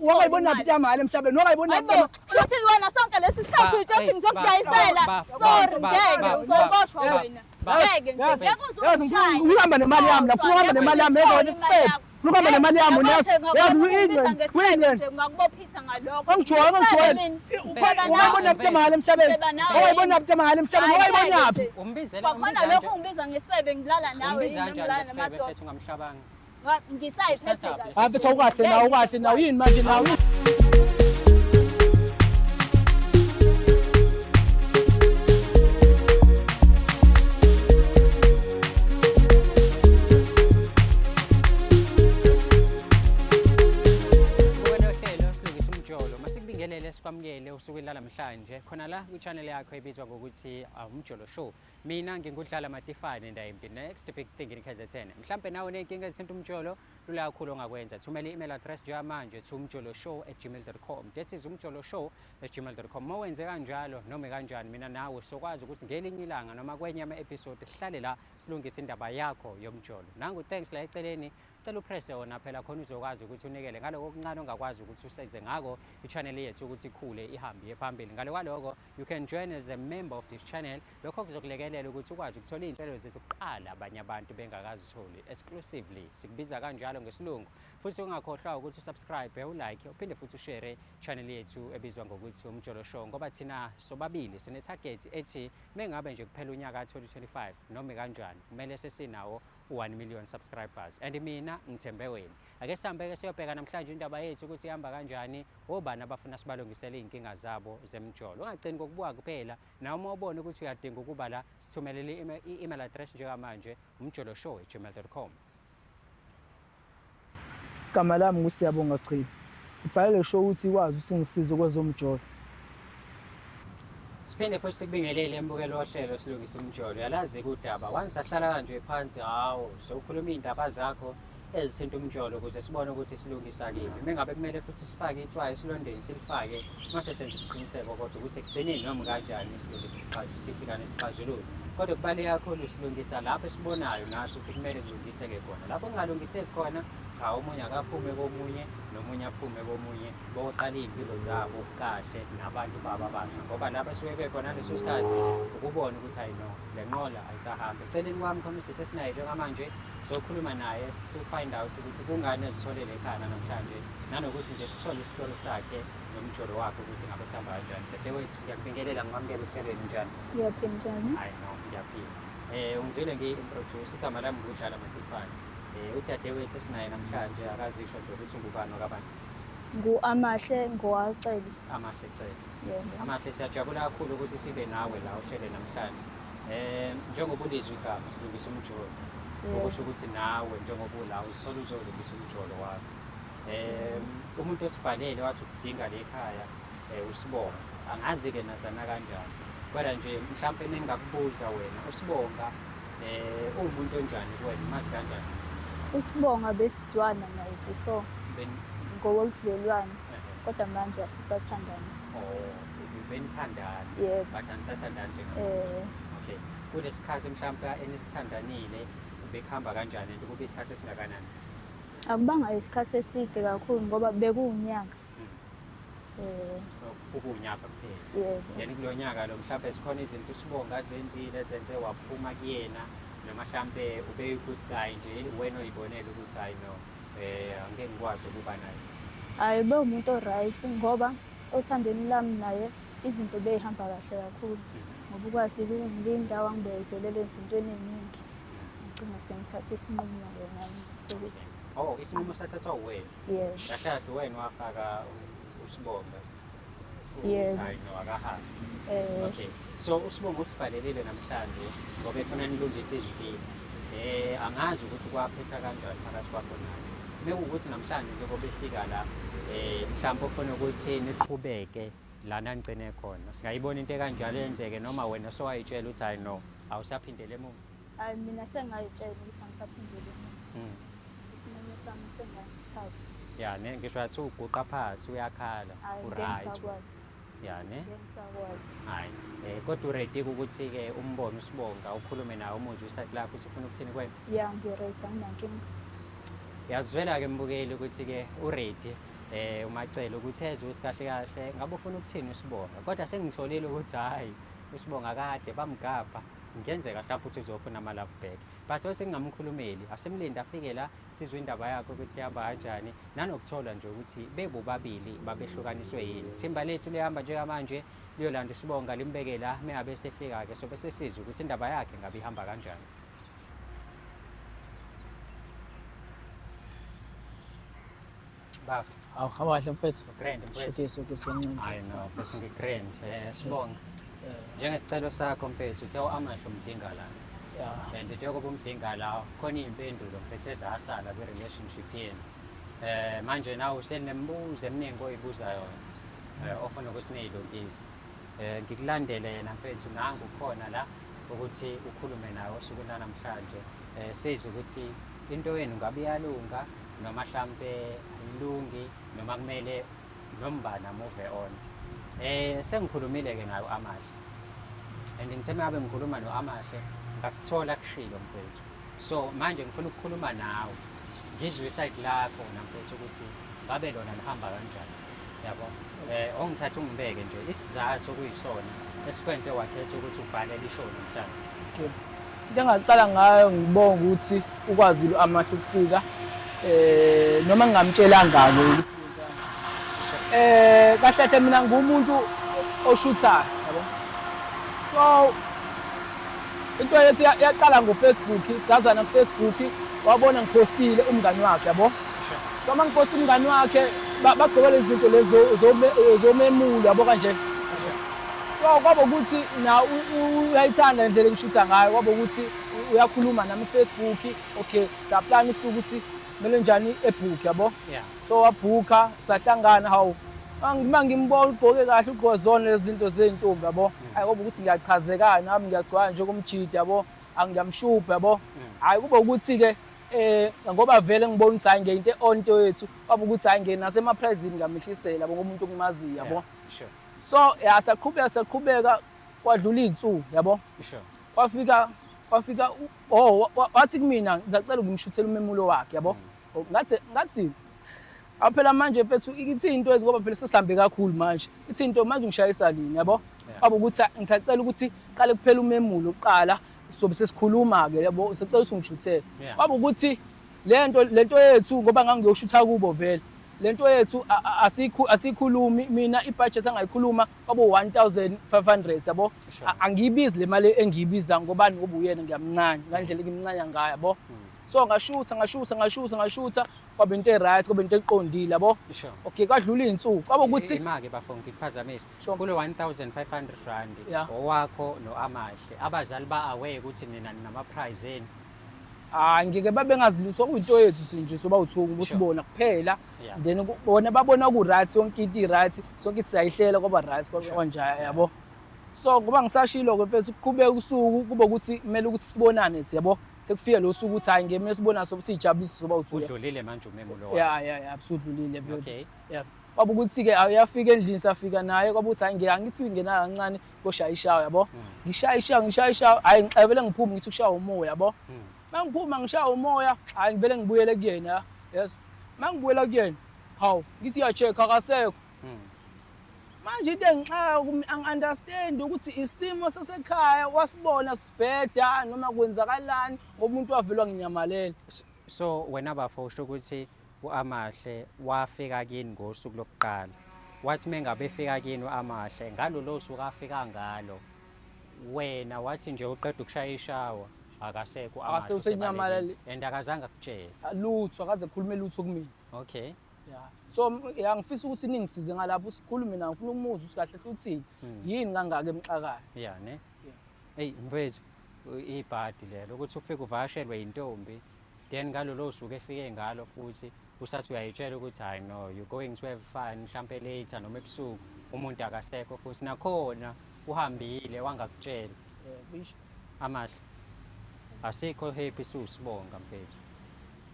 Wangayibona butamali emhlabeni, wangayibona butamali. Shuthi wena sonke lesi sikhathi uyithi ngizokudayisela. Sorry, ngeke uzoboshwa wena. Ngeke nje, ngeke uzungishaya. Uhamba nemali yami lapho, uhamba nemali yami ezona isifebe. Uhamba nemali yami uyazi nje ngakubophisa ngalokho. Wangayibona butamali emhlabeni. Wangayibona butamali emhlabeni, wangayibona yaphi? Kwakhona lokho ungibiza ngesifebe ngilala nawe ngilala namadoda. Ungamshabanga. Ngisayiphethe kahle. Hayi ukahle nawo, ukahle nawo yini manje nawo? Sikwamukele usukwini namhlanje khona la ku-channel yakho ebizwa ngokuthi Umjolo Show. Mina ngingudlala Matifane and I am the next big thing in KZN. Mhlambe nawe unenkinga ezithinta umjolo, lula kakhulu ongakwenza. Thumela i-email address njengamanje to umjoloshow@gmail.com. That is umjoloshow@gmail.com. Uma wenze kanjalo noma kanjani mina nawe sokwazi ukuthi ngelinye ilanga noma kwenye ama-episode sihlale la silungise indaba yakho yomjolo. Nangu thanks la eceleni. Cela upresse wona phela khona uzokwazi ukuthi unikele ngaloko okuncane ongakwazi ukuthi usenze ngako i-channel yethu ukuthi ikhule ihambe phambili. Ngalo kwaloko you can join as a member of this channel. Lokho kuzokulekelela ukuthi ukwazi ukuthola iy'nhlelo zethu kuqala abanye abantu bengakazitholi exclusively. Sikubiza kanjalo ngesilungu. Futhi ungakhohlwa ukuthi usubscribe, ulike, uphinde futhi ushare channel yethu ebizwa ngokuthi Umjolo Show ngoba thina sobabili sine target ethi mengabe nje kuphela unyaka 2025 noma kanjani kumele sesinawo 1 million subscribers and mina ngithembe wena. Ake sihambe siyobheka namhlanje indaba yethu ukuthi ihamba kanjani, obani abafuna sibalungisele iy'nkinga zabo zemjolo. Ungagcini ngokubuka kuphela, nawe uma ubona ukuthi uyadinga ukuba la sithumelele i-email address njengamanje umjoloshow@gmail.com. Igama lami nguSiyabonga Chili. Ibhalele show ukuthi ikwazi ukuthi ngisize kwezomjolo. Siphinde futhi sikubingelele embukelo wohlelo silungisa umjolo. Yalazi kudaba once ahlala kanje phansi hawo sokhuluma iy'ndaba zakho ezithinta umjolo ukuze sibone ukuthi silungisa kephi. Mengabe kumele futhi sifake itswayi esilondeni silifake mase senze isiqiniseko kodwa ukuthi ekugcineni noma kanjani silungisa isikhathi sifika nesixazululo. Kodwa kubaluleke kakhulu silungisa lapho esibonayo nathi ukuthi kumele kulungiseke khona. Lapho kungalungiseki khona cha omunye akaphume komunye nomunye aphume komunye boqala iy'mpilo zabo kahle nabantu babo abasha ngoba lapho suke bekhona leso sikhathi ukubona ukuthi hayi no le nqola ayisahambi. Eceleni kwami khona usisi esinayo njengamanje sokhuluma naye find out ukuthi kungani ezitholele ekhaya namhlanje nanokuthi nje sithole isitolo sakhe nomjolo wakhe ukuthi ngabe sihamba kanjani. Dadewethu ngiyakubingelela ngikwamukele uhlelweni njani? Ngiyaphila njani? Hayi no ngiyaphila. Ungizwile ngiyi-introduce igama lami ngudlala Matifane. Udadewethu esinaye namhlanje akazisho nje ukuthi ungubani wakabani? Ngu-Amahle Ngowacele. Amahle Cele. Yebo. Amahle siyajabula kakhulu ukuthi sibe nawe la uhlele namhlanje. Njengoba ulizwe igama silungisa umjolo. Okusho ukuthi nawe njengoba ula usola uzolungisa umjolo wakho. Umuntu osibhalele wathi ukudinga le ekhaya uSibonga. Angazi-ke nazana kanjani. Kodwa nje mhlawumpe ningakubuza wena uSibonga uwumuntu onjani kuwena umazi kanjani? uSibonga besizwana naye before ngowobudlelwane kodwa manje asisathandana. Benithandana? Yebo. But anisathandani nje? Okay. Kule sikhathi mhlawumpe enisithandanile bekuhamba kanjani and kube isikhathi esingakanani? Akubanga isikhathi eside kakhulu ngoba bekuwunyaka. Ukunyaka kuphela. Yebo. Yani kulo nyaka lo mhlawumbe zikhona izinto uSibonga azenzile zenze waphuma kuyena noma mhlawumbe ube good guy nje wena oyibonela ukuthi hayi no angeke ngikwazi ukuba naye. Hayi bewumuntu oright ngoba othandweni lami naye izinto beyihamba kahle kakhulu ngoba ukwazi indawo angibekezelele ezintweni eziningi. Ngicina sengithatha isinqumo nami sokuthi isinqumo sathathwa uwena? Yebo. Yathatha wena wafaka uSibonga? Yebo. Hayi no akahambi. Okay. So uSibonga usibhalelile namhlanje ngoba efuna nilungise izimpilo. Angazi ukuthi kwaphetha kanjani phakathi kwakho naye. Bekuwukuthi namhlanje njengoba efika la mhlawumbe ufuna ukuthi niqhubeke lana nigcine khona. Singayibona into ekanjalo yenzeke noma wena sowayitshela ukuthi hayi no awusaphindele emuva? Hayi mina sengayitshela ukuthi angisaphindele emuva. Isinqumo sami sengasithatha. Ya ngisho athi uguqa phasi uyakhala right. Ya ne? Ngisakwazi. Hayi. Kodwa uready ukuthi ke umbono uSibonga ukhulume nawe umuzwe isathi lakho ukuthi ufuna ukuthini kwena? Ya ngiready anginankinga. Uyazwela-ke mbukeli ukuthi-ke uready umacele ukuthi eze ukuthi kahle kahle ngabe ufuna ukuthini uSibonga, kodwa sengitholile ukuthi hhayi uSibonga kade bamgabha, kungenzeka mhlawumbe ukuthi uzofuna ama-love back, but othi ngingamkhulumeli asemlinde afike la sizwe indaba yakho ukuthi ihamba kanjani, nanokuthola nje ukuthi bebobabili babehlukaniswe yini. Thimba lethu lihamba njengamanje liyolanda uSibonga limbeke la, mengabe sefika-ke sobe sesizwe ukuthi indaba yakhe ngabe ihamba kanjani. Bafu. Hawu kahle mfethu. Grand mfethu. Okay siyancane. Hayi no, mfethu ngi-grand. Sibonga. Njengesicelo sakho mfethu uthe u-Amahle umdinga la. Yeah. And njengoba umdinga la khona iy'mpendulo mfethu ezasala kwi-relationship yenu. Manje nawe usenemibuzo eminingi oyibuza yona ofuna ukuthi niy'lungise. Ngikulandele yena mfethu nangu khona la ukuthi ukhulume nawe osuku lanamhlanje. Sizwe ukuthi into yenu ngabe iyalunga noma mhlampe ilungi noma kumele nombana move on. Sengikhulumile-ke nayo Amahle, and ngithe ngabe ngikhuluma no-Amahle ngakuthola kushilo mfethu. So manje ngifuna ukukhuluma nawe ngizwe isayidi lakho namfethu ukuthi ngabe lona lihamba kanjani, yabo. Ongithatha ungibeke nje isizathu okuyisona esikwenze wakhetha ukuthi ubhalele ishow namhlanje. Okay. Into engaqala ngayo ngibonga ukuthi ukwazile uAmahle ukufika noma ngingamtshelanga-ke ukuthi kahle kahle mina ngumuntu oshuthayo, yabo. So into yethu yaqala ngoFacebook, sazana kuFacebook, wabona ngiphostile umngani wakhe, yabo. So mangiphosta umngani wakhe bagqokela izinto lezo zomemula, yabo kanje. So kwaba ukuthi na uyayithanda indlela engishutha ngayo, kwaba ukuthi uyakhuluma nami kuFacebook, okay saplana isuku ukuthi kumele njani ebook, yabo. Yeah. So wabhuka sahlangana, hawu uma ngimbona ugqoke kahle ugqozona lezi zinto zey'ntombi, yabo. Hayi kuba ukuthi ngiyachazekana nami ngiyagcwala njengomjidi, yabo, angiyamshubha, yabo. Hayi kuba ukuthi-ke ngoba vele ngibona ukuthi hayi ngeyinto onto yethu, kwaba ukuthi hayi ngenasemaprizini ngamehlisela yabo ngomuntu ongimaziyo, yabo. Sure. So saqhubeka kwadlula iy'nsuku, yabo. Sure. Kwafika wathi kumina ngizacela ngimshuthele umemulo wakhe, yabo. Ngathi phela manje mfethu ithi into ezi ngoba phela sesihambe kakhulu manje. Ithi into manje ngishayisa lini, yabo. Kwaba ukuthi ngisacela ukuthi qale kuphela umemulo uqala sobe sesikhuluma-ke, yabo. Sicela usungishuthele. Kwaba ukuthi lento yethu ngoba ngangiyoshutha kubo vele. Lento yethu asikhulumi, mina ibudget angayikhuluma kwabo 1500, yabo. Angiyibizi le mali engiyibiza ngobani ngoba uyena ngiyamncane ngandlela ngimncanya ngayo, yabo. So ngashutha kwaba into right, kwaba into eqondile, yabo. Okay kwadlula iy'nsuku kwaba ukuthi imake bafuna ngikuphazamisa kulo 1500 rand owakho no-Amahle abazali ba-aware ukuthi nina ninama-prize eni. Ngeke babengazilutho kuyinto yethu nje soba uthuku usibona kuphela, then bona babona ku-right yonke into i-right, sonke siyayihlela kwaba right kanjaya, yabo. So ngoba ngisashilo-ke mfethu kuqhubeka usuku kuba ukuthi kumele ukuthi sibonane, yabo. Sekufika lo suku ukuthi hayi ngemele sibonane sobe siyijabulise soba uthuku. Udlulile manje umemulo wakho. Yeah absolutely bro. Okay. Yeah. Kwaba ukuthi-ke uyafika endlini safika naye kwaba ukuthi hayi angithi uyingena kancane koshaya ishawa, yabo. Ngishaya ishawa hayi ngixabele ngiphume ngithi ukushaya umoya, yabo. Mangiphuma ngishaya umoya hayi ngivele ngibuyele kuyena, yes. Mangibuyela kuyena hawu ngithi ya-check akasekho. Manje into angi-understand ukuthi isimo sasekhaya wasibona sibheda noma kwenzakalani ngoba umuntu wavelwa nginyamalela. So wena bafo usho ukuthi uAmahle wafika kini ngosuku lokuqala, wathi mengabe efika kini uAmahle ngalolo suku afika ngalo wena wathi nje uqeda ukushaya ishawa akasekho Amahle usenyamalele and akazange akutshele lutho, akaze khuluma lutho kumina. Okay. Yeah. So ngifisa ukuthi ningisize ngalapho sikhulume nawe, ngifuna umuzwe ukuthi kahle hluthini yini kangaka emxakayo. Yeah ne. Hey mfethu ibhadi lelo ukuthi ufike uvakashelwe intombi then ngalolo suku efike ngalo futhi usathi uyayitshela ukuthi hayi no you going to have fun mhlambe later noma ebusuku umuntu akasekho futhi nakhona uhambile wangakutshela. Bisho Amahle asikho happy suSibonga mfethu.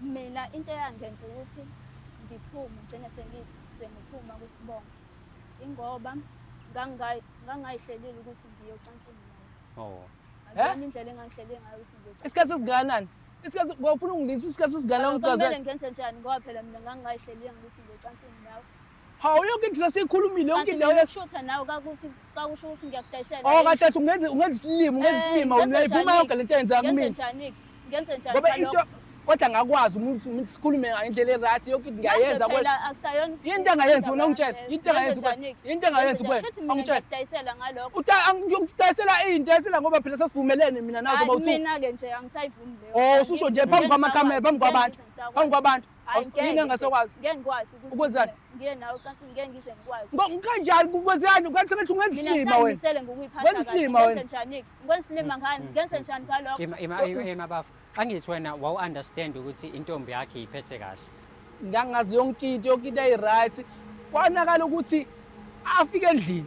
Mina into eyangenza ukuthi ngiphume ngigcine sengiphuma kuSibonga ingoba ngangayihlelile ukuthi ngiyocansini naye. Oh. Akuyona indlela engangihlele ngayo ukuthi ngiyocansini. isikhathi esingakanani? isikhathi ngofuna ungilisa isikhathi sigana Kumele ungicazela. ngenze njani ngoba phela mina ngangingayihleli ngithi ngiyocansini nawe. Hawu yonke into sesikhulumile yonke Kanti into mina ukushutha nawe kakusho ukuthi ngiyakudayisela. Oh kahle ungenza isilimo ngiyayiphuma yonke lento eyenza Ngenze kumina. njani? Ngenze njani? Ngoba into kodwa ngakwazi umuntu sikhulume ngendlela eright yonke into ngiyayenza kwena. Phela akusayona. Yinto engayenzi wena ungitshela. Yinto engayenzi kwena. Yinto engayenzi kwena. Futhi mina Ungitshela. ngiyakudayisela ngalokho. Ngiyokudayisela ngoba phela sesivumelene mina nazo Hayi, bawuthi. mina ke nje angisayivumi leyo. Oh ususho nje phambi kwamakhamera phambi kwabantu. Phambi kwabantu. Yini engasokwazi. Ngeke ngikwazi ukuthi Ukwenzani? ngiye nawe cansini ngeke ngize ngikwazi. Kanjani kukwenzani ukathi ngathi ungenza Mina isilima wena. sangisele ngokuyiphatha Wenza kahle. isilima wena. Ngenze njani? Ngikwenza isilima ngani? Ngenze njani ngalokho? Ima bafu. Angithi wena wawu-understand ukuthi intombi yakhe iphethe kahle. Ngangazi yonke into eyi-right. Kwanakala ukuthi afike endlini.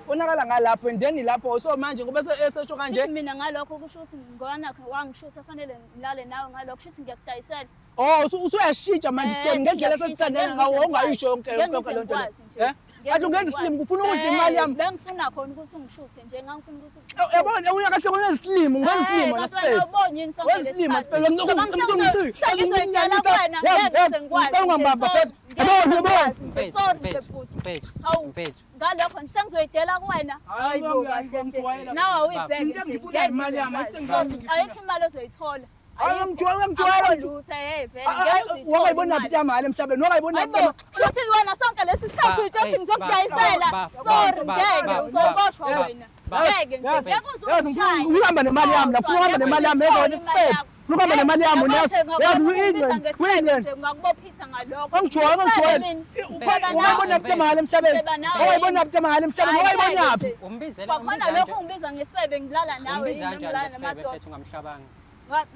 Konakala ngalapho and then lapho so manje ngoba esesho kanje. Futhi mina ngalokho kusho ukuthi ngwanakhe wangishutha fanele ngilale nawe ngalokho kusho ukuthi ngiyakudayisela. Oh usuyashintsha manje story ngendlela esithandana ngawo ungayisho yonke le nto le. Athi ungenza isilimo ufuna ukudla imali yami. Bengifuna khona ukuthi ungishuthe nje ngangifuna ukuthi Yabona uyakahle kwenza isilimo ungenza isilimo nasipele. Ubonye yini sonke Wenza isilimo sipele sengizoyidala kuwena ngeke ngikwazi. Sorry nje futhi. Hawu ngalokho nje sengizoyidela kuwena. Hayibo kahle nje. Nawe awuyibheke nje. Ayikho imali ozoyithola. Wangayibona phi imali emhlabeni wangayibona phi futhi wena sonke lesi sikhathi uyithi ngizokudayisela. Sorry ngeke uzoboshwa wena. Ngeke nje ngeke uzungishaya. Uhamba nemali yami lapho uhamba nemali yami yezona isifebe uhamba nemali yami uyazi ngakubophisa ngalokho. wangayibona phi imali emhlabeni wangayibona phi imali emhlabeni wangayibona phi kwakhona lokho ungibiza ngesifebe ngilala nawe ngilala namadoda ungamhlabanga.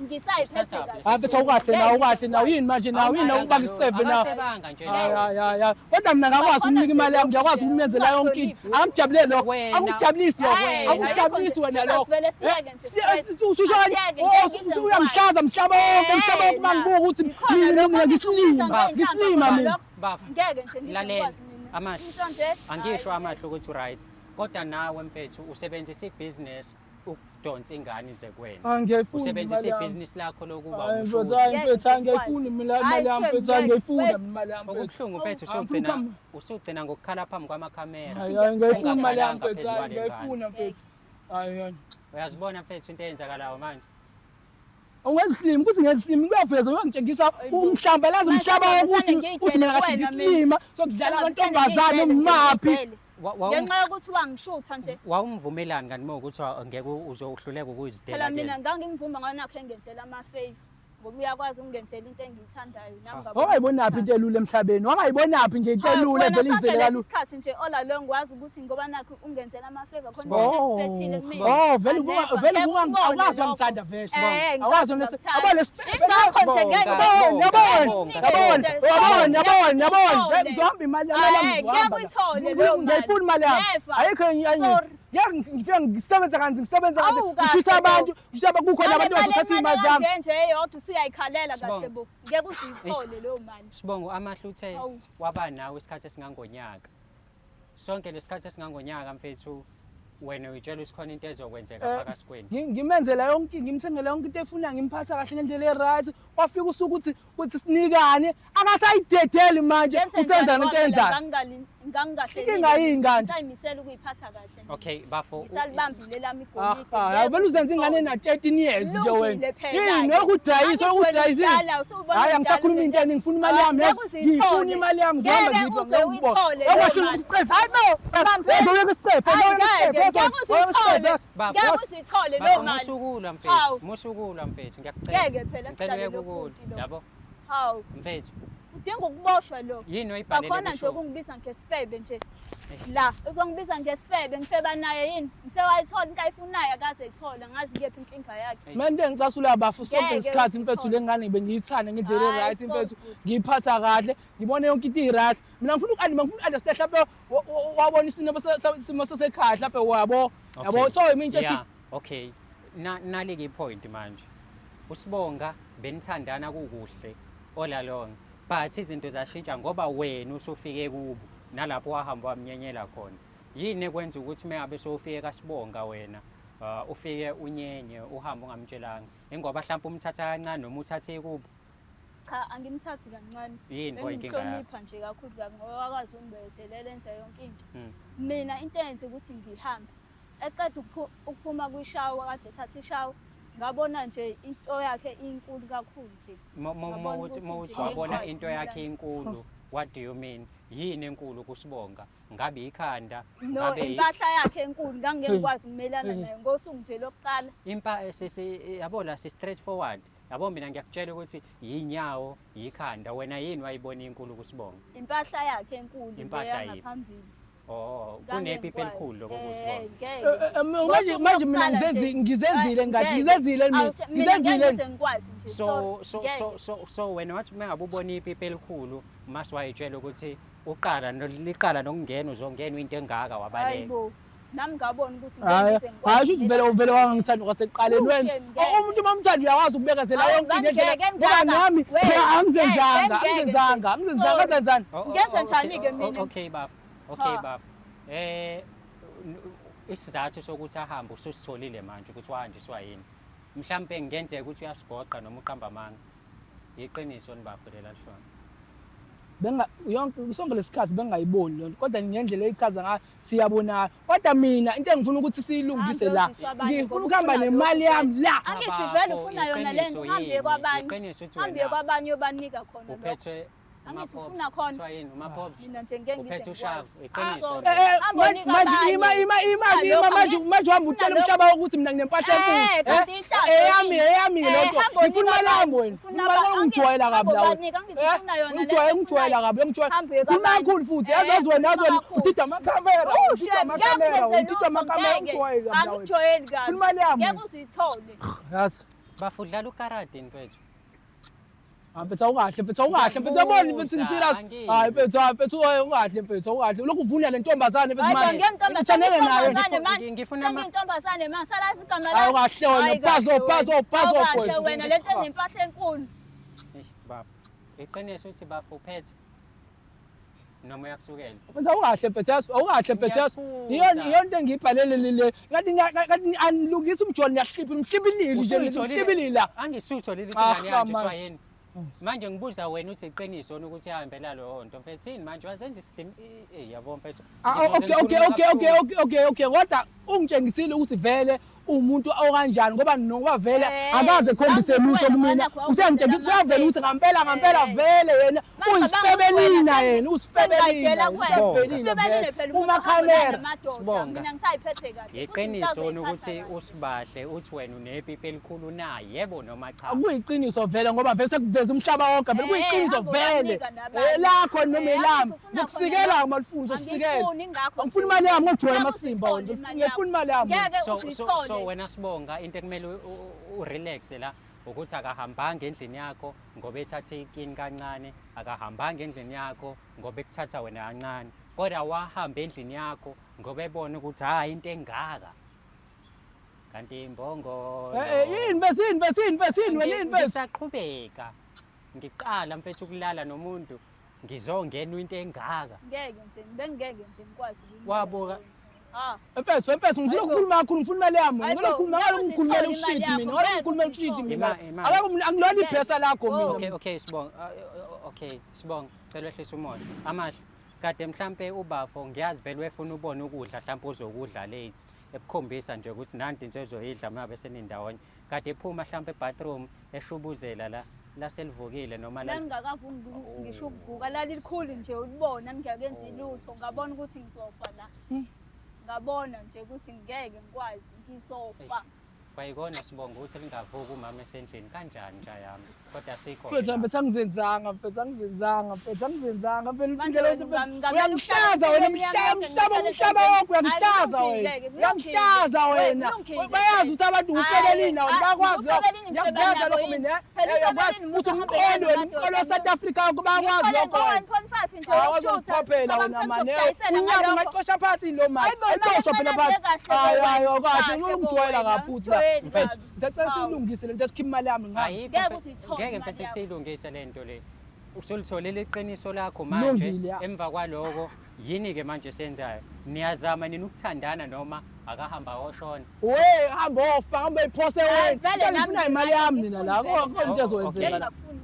ngisayiphethe kahle. Aphethe ukahle nawo yini manje nawo yini ukubanga isicebe nawo. Ya kodwa mina ngakwazi ukunika imali yami ngiyakwazi ukumenzela yonke into angijabulele lokho angijabulisi lokho angijabulisi wena lokho uyamhlaza mhlaba wonke mangibuka ukuthi mina ngisilima mina ngeke nje ngizokwazi mina Amahle. into nje Angisho amahle ukuthi right. Kodwa nawe mfethu usebenzisa ibhizinesi ukudonsa ingane ze kwena. Ngiyayifuna Usebenzisa ibhizinisi lakho lokuba mfethu angiyifuni imali yami mfethu angiyifuna imali yami okubuhlungu mfethu usugcina ngokukhala phambi kwamakhamera. ngiyayifuna imali yami mfethu ngiyayifuna mfethu hayi Uyazibona mfethu into eyenzakalayo manje. ungenza isilimo ukuthi ngenza isilimo kuyaveza uyangitshengisa umhlamba lazi umhlaba ukuthi mina kahle ngisilima sokudlala amantombazane umaphi ngenxa yokuthi wangishutha nje wawumvumelani kanti mawukuthi ngeke uzohluleka phela ukuzidela mina ngangimvuma nganakho engenzela ama-favor ngoba uyakwazi ukungenzela into engiyithandayo nami wangayibonaphi into elula emhlabeni wangayibonaphi nje into elula vele izele kalula isikhathi nje all ngwazi ukuthi ngoba nakho ungenzela ama-favor khona esipethile kumina vele awukazi wangithanda vele awukazi ingakho nje yabona ngihamba imali yami ngiyakuyithole leyo mali ngiyayifuna imali yami ayikho ngifika ngisebenza kanzi ngishisa abantu kukhona abantu abazothatha imali zami nje yodwa usuyayikhalela kahle bo ngeke uziyithole leyo mali Sibongo amahle uthe waba nawe isikhathi esingangonyaka. Sonke lesikhathi esingangonyaka mfethu wena uyitshela isikhona into ezokwenzeka phakathi kwenu. Ngimenzela yonke ngimthengela yonke into efuna ngimphatha kahle ngendlela eright wafika usuku ukuthi sinikane angasayidedeli manje usenza into enzayo inkinga yini kanti sayimisela ukuyiphatha kahle Okay bafo isalibambile lami igolide vele uzenza ingane na 13 years nje wena yini okudayisa hayi angisakhuluma into eni ngifuna imali yami ngifuna imali yami ngihamba ngiyithole ngiyakuzithole leyo mali musukulwa mfethu ngiyacela ngeke phela sihlale lokuthi lo yabo hawu mfethu udinga ukuboshwa lo yini oyibhalele bakhona nje ukungibiza ngesifebe nje la uzongibiza ngesifebe ngifeba naye yini ngisewayithola into ayifunayo akaze ayithola ngazi kephi inkinga yakhe manje ngicasula abafu sonke isikhathi mfethu lengane bengiyithanda ngendlela eright mfethu ngiyiphatha kahle ngibone yonke into iright mina ngifuna understand mhlawumbe wabona isimo sasekhaya mhlawumbe yabo so mina nje okay nalike point manje usibonga benithandana kukuhle all along but izinto zashintsha ngoba wena usufike kubo nalapho wahamba wamnyenyela khona yini ekwenza ukuthi mengabe sowufike kaSibonga wena ufike unyenye uhambe ungamtshelanga ingoba mhlawumbe umthatha kancane noma uthathe kubo Cha angimthathi kancane. yini oyinkinga yakho Bengihlonipha nje kakhulu kabi ngoba wakwazi ungibekezelela enza yonke into. Mina into enze ukuthi ngihambe. Eqeda ukuphuma kwishawa kade ethatha ishawa ngabona nje into yakhe inkulu kakhulu nje. Mawuthi wabona into yakhe inkulu what do you mean yini enkulu kuSibonga ngabe ikhanda No impahla yakhe enkulu ngangengikwazi ukumelana nayo ngosuku nje lokuqala. Yabona si straightforward yabo mina ngiyakutshela ukuthi yinyawo yikhanda wena yini wayibona inkulu kuSibonga Impahla yakhe enkulu Impahla ngaphambili. Kunepipi elikhulu lokho manje mina ngizenzile ngikwazi nje so wena wathi mengabe ubona ipipi elikhulu mase wayitshela ukuthi liqala nokungena uzongena into engaka wabaleka hayibo nami ngabona ukuthi hayi ukuthi vele wangangithanda kwasekuqaleni wena umuntu mamthanda uyakwazi ukubekezela yonke into ngoba nami angizenzanga ngenzani ngenze njani ke mina okay baba isizathu sokuthi ahambe ususitholile manje ukuthi wahanjiswa yini mhlambe ngenzeka ukuthi uyasigoqa noma uqamba amanga iqiniso nibafulela lishona sonke lesikhathi bengayiboni lento kodwa ngendlela eyichaza ngayo siyabona kodwa mina into engifuna ukuthi siyilungise la ngifuna ukuhamba nemali yami la angithi vele ufuna yona lento hambe kwabanye obanika khona uphethwe angithi ufuna khona mina nje ngeke ngizengikwazi manje wami utshela umshaba ukuthi mina nginempahla enkulu eyami lento ngifuna imali yami wena ungijwayela kabi la ungijwayela kabi khuluma kakhulu futhi yazi wena udida amakamera angijwayeli kabi funa imali yami ngeke uzuyithole yazi bafudlala ukarate mfethu mfethu awukahle mfethu yabona mfethu serious hayi mfethu ungahle mfethu awukahle lokhu uvuna le ntombazane mfethu manje ngithanele naye ngifuna intombazane manje sala isigama la awukahle wena phazo wena lento enempahla enkulu baba iqiniso ukuthi bafuphethe noma yakusukela mfethu awukahle mfethu iyo into engibhalele le ngathi anilungisa umjoli ngiyahliphilile nje ngihliphilile angisutho leli ingane yanje yini manje ngibuza wena uthi iqiniso ukuthi ahambe lalo nto mfethu yini manje wazenza isystem yabo mfethu okay kodwa ungitshengisile ukuthi vele umuntu okanjani ngoba vele akaze khombise lutho kumina usengitshengisa uyavela ukuthi ngampela vele yena uyisifebelina yena usifebelina umakhamera mina ngisayiphethe kahle iqiniso ukuthi usibahle uthi wena unepipi elikhulu naye yebo noma cha kuyiqiniso vele ngoba vele sekuveza umhlaba wonke vele kuyiqiniso vele lakho noma elami ngikusikela malifunzo usikela ngifuna imali yami ngojoya amasimba wena ngifuna imali yami so wena Sibonga into ekumele urelax la ukuthi akahambanga endlini yakho ngoba ethathe ikini kancane akahambanga endlini yakho ngoba ekuthatha wena kancane kodwa wahamba endlini yakho ngoba ebona ukuthi hayi into engaka kanti imbongo yini wena ngisaqhubeka ngiqala mfethu ukulala nomuntu ngizongena into engaka bengeke nje ngikwazi wabuka mfethu ngifuna ukukhuluma kakhulu ngifuna imali yami ngikhulumela ushidi mina angilona ibhesa lakho mina okay Sibonga cela wehlisa umoya amahle kade mhlambe ubafo ngiyazi vele wefuna ubone ukudla mhlambe uzokudla late ekukhombisa nje ukuthi nanti into ezoyidla mabe senindawonye kade ephuma mhlambe ebathroom eshubuzela la selivukile noma la ngingakavumi ngisho ukuvuka la likhulu nje ulibona ngiyakenza ilutho ngabona ukuthi ngizofa la ngabona nje ukuthi ngeke ngikwazi ngisofa bayikona Sibonga ukuthi lingavuka umama esendlini kanjani nja yami kodwa sikho mfethu angizenzanga vele uyangihlaza wena umhlaba wonke uyangihlaza wena bayazi ukuthi abantu ufebelina wena bakwazi ngiyakwazi lokho mina ukuthi umqolo wena umqolo weSouth Africa bakwazi lokho wena wena mane unyaka ungaqosha phansi lo mali ayixoshwa phela phansi hayi kahle ungijwayela kafuthi mfethu ngicela silungise lento esikhipha imali yami ngeke mfethu siyilungise lento le usulitholile iqiniso lakho manje emva kwaloko Yini-ke manje senzayo? Niyazama nina ukuthandana noma akahamba oshona? we hamba ofa hamba iphose wena vele nami ngifuna imali yami mina la ngifuna konke into ezokwenzeka la ngingakufuni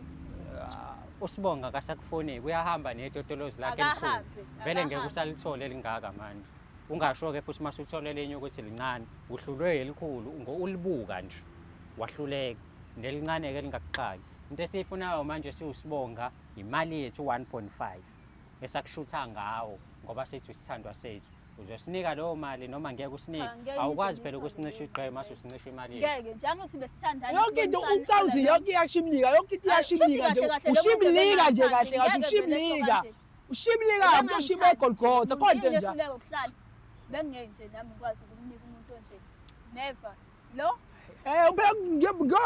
Usibonga akasakufoni kuyahamba netotolozi lakhe elikhulu. Akahambe, Vele ngeke akahambe. usalithole elingaka manje. Ungasho-ke futhi mase uthole lenye ukuthi lincane, uhlulwe elikhulu ulibuka nje. Wahluleka nelincane-ke lingakuxaki. Into esiyifunayo manje siwusibonga imali yethu 1.5 esakushutha ngawo ngoba sithi isithandwa sethu. Uzosinika leyo mali noma ngeke usinike. Cha, ngeke Awukwazi ngise phela ngiyithole ukusinisha leyo igqema mali. mase usinisha imali yethu. ngeke njengokuthi besithandana yonke into sibonisane ucawuzi phela yonke iyashimlika yonke into iyashimlika nje Futhi kahle kahle ushimlika nje lo muntu kahle kahle ngeke vele ushimlika kanje. ushimlika uyoshima egolgotha konke nje Ngihluleka ukuhlala bengeke nje nami ngikwazi ukumnika umuntu onje never lo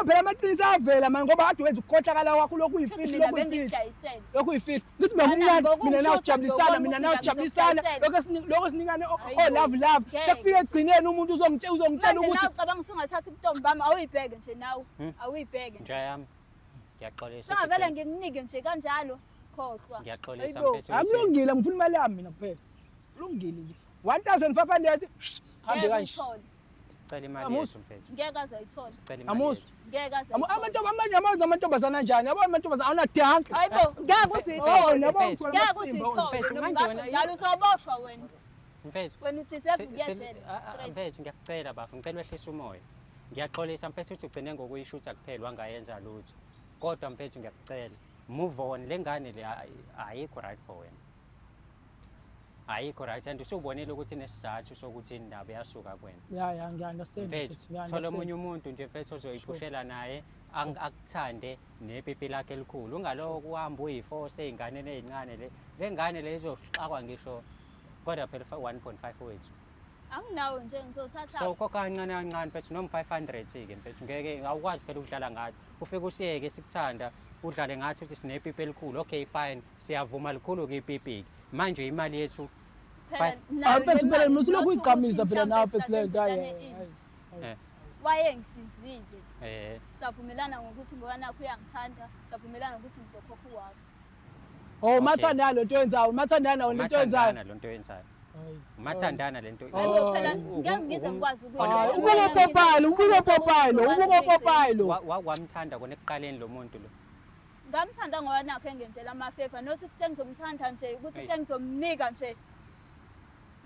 phela amaqiniso avela mani ngoba kade wenza ukukhohlakala kwakho lokhu futhi uyifihli mina lokhu uyifihli bengidayisele lokhu uyifihli ngithi Mana, mina ngokumshutha nawe sijabulisana nje, mina ukuthi nawe nami sijabulisana ngizokudayisela. lokhu esinikane Hayibo, love love ngeke. sekufika egcineni umuntu uzongitshela manje ukuthi nawe ucabanga usungathatha ubuntombi bami awuyibheke nje nawe awuyibheke Nja nje yami. Ngiyaxolisa. singavele ngikunike nje kanjalo khohlwa Ngiyaxolisa Hayibo. mfethu. akulungile ngifuna imali yami mina kuphela kulungile nje 1500 hambe Ngeke kanje uyithole. Sicela imali Amusi. yethu mfethu. ngeke aze ayithole Sicela imali Amusi. yethu. ngeke aze ayithole amanye amazwe amantombazana anjani yabo amantombazana awunadanki hayibo ngeke uze Oh, uyithole nabo Mfethu. ngithole ngeke amasimba, uze uyithole Mfethu, noma manje ungasho wena- njalo uzoboshwa wena Mfethu. wena udeserve ukuya jele straight Mfethu ngiyakucela bafo ngicela wehlise umoya. Ngiyaxolisa mfethu ukuthi ugcine ngokuyishutha kuphela wangayenza lutho. Kodwa mfethu ngiyakucela move on lengane le ayikho right for wena. Ayikho right and usubonile ukuthi nesizathu sokuthi indaba yasuka kwena. ya ngiya-understand Mfethu mfethu, thola ngiya-understand. omunye umuntu nje mfethu ozoyiphushela naye akuthande nepipi lakhe elikhulu ungaloko uhamba uyiforce ey'nganeni ey'ncane le ngane le izoxakwa ngisho kodwa phela 1.5 wethu anginawo nje ngizothatha so khokha kancane kancane mfethu noma 500-ke mfethu ngeke awukwazi phela ukudlala ngathi ufike usiyeke sikuthanda udlale ngathi uthi sinepipi elikhulu okay fine siyavuma likhulu-ke ipipi-ke manje imali yethu phela Hayi mfethu phela mali, musulokhu not uyigamisa ukuthi phela nawe mhlampe mfethu lento hayi sasenzekane hayi. eh wayengisizile savumelana ngokuthi ngoba nakho uyangithanda savumelana ngokuthi ngizokhokha uwafu Oh mathandana lento yenzayo mathandana lento yenzayo umathandana lento yenzayo Hayi. umathandana lento hayibo phela ngeke ngize ngikwazi Hayi, ukuyidla. ubuko Popeye ubuko Popeye ubuko Popeye lo wamthanda kona ekuqaleni lo muntu lo ngamthanda ngoba nakho engenzela amafeva nothi sengizomthanda nje ukuthi Hey. sengizomnika nje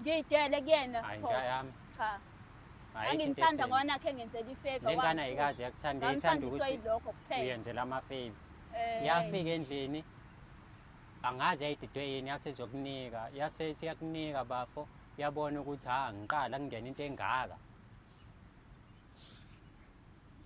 ngiyidele kuyena hayi pho. nja yami Cha Ayikho into angimthanda etheni. ngoba nakho engenzela ifeva le ngane ayikazi yakuthanda ithanda ngamthandiswa ukuthi yilokho kuphela uyenzela amafeyivi Eh, yafika endlini angazi yayididwe yini yathi izokunika yathi siyakunika bafo yabona ukuthi ngiqala kungena into engaka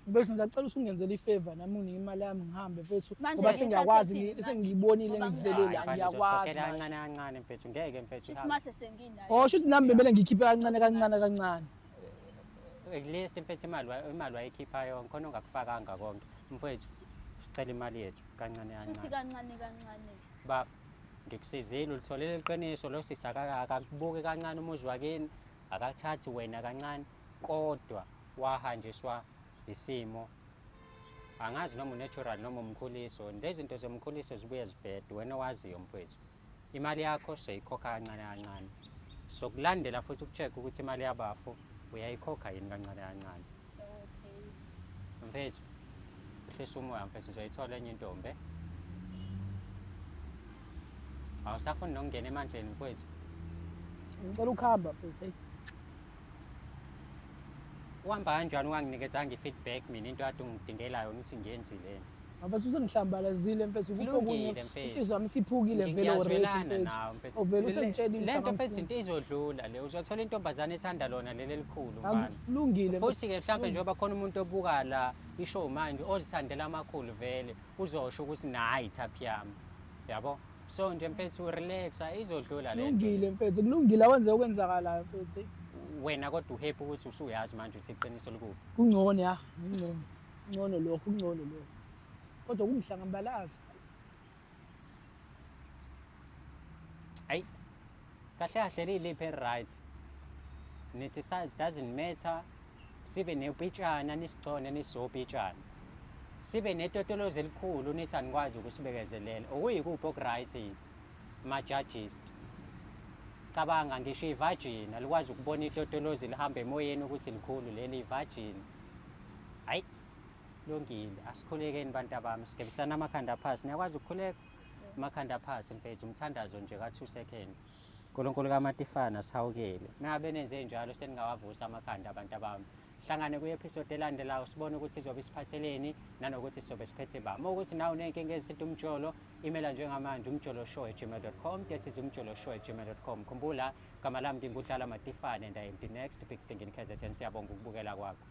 bese ngizacela usungenzela ifavor nami unike imali yami ngihambe mfethu Manje ngoba ngithathe sengiyakwazi phini manje. sengiyibonile Ngoba ngikuzelele Hayi, ngiyakwazi uzokhokhela manje. kancane kancane mfethu ngeke mfethu shithi hambe. mase senginayo Oh shuthi nami bebele ngikhiphe kancane kancane kancane At mfethu imali wayikhipha yonke khona ungakufakanga konke mfethu sicela imali yethu kancane shithi kancane kancane ba ngikusizile ulitholele iqiniso lo sisakaka akakubuke kancane umuzi wakini akathathi wena kancane kodwa wahanjiswa isimo angazi noma unatural noma umkhuliso lezi zinto zomkhuliso zibuye zibhede wena waziyo mfethu imali yakho soyikhokha kancane kancane sokulandela futhi ukucheck ukuthi imali yabafu uyayikhokha yini kancane kancane okay mfethu uhlisa umoya mfethu uzoyithola enye intombi awusafuni nokungena emandleni mfethu ngicela ukuhamba mfethu hey. uhamba kanjani unganginikezanga i-feedback mina into kade ungidingela yona ukuthi ngiyenzileni Mfethu usengihlambalazile mfethu Kulungile, mfethu. isizwe wami siphukile vele ngiyazwelana already nawe mfethu Ovele usengitshelile lento ukuthi mfethu into izodlula le uzothola intombazane ethanda lona leli elikhulu mfana kulungile futhi-ke mhlawumbe njengoba khona umuntu obuka la ishow manje ozithandela amakhulu vele uzosho ukuthi nayi ithaphi yami yabo so nje mfethu relaxa izodlula le nto kulungile mfethu kulungile awenze okwenzakalayo mfethu wena kodwa uhappy ukuthi usuyazi manje ukuthi iqiniso likuphi kungcono ya kungcono lokho kungcono lokho kodwa kumhlangambalaza hayi kahle kahle liliphi right nithi size doesn't matter sibe nepitshana nisigcone nisizopitshana sibe netotolozi elikhulu nithi anikwazi ukusibekezelela okuyikuphi okuright ma-judges cabanga ngisho ivagina alikwazi ukubona itotolozi lihamba emoyeni ukuthi likhulu leli ivagina. Hayi longile asikhulekeni bantu abami sigebisana amakhanda phansi niyakwazi ukukhuleka amakhanda phansi mfethu umthandazo nje ka2 seconds. uNkulunkulu kaMatifana sihawukele ngabe nenze njalo seningawavusa amakhanda abantu abami. Hlangane kwi-episode elandelayo sibone ukuthi izobe isiphatheleni nanokuthi sizobe siphethe bani. Ukuthi nawe unenkinga ezithinta umjolo, imela njengamanje umjoloshow@gmail.com, that is umjoloshow@gmail.com. Khumbula igama lami nginguDlala Matifane and I am the next big thing in KZN. Siyabonga ukubukela kwakho.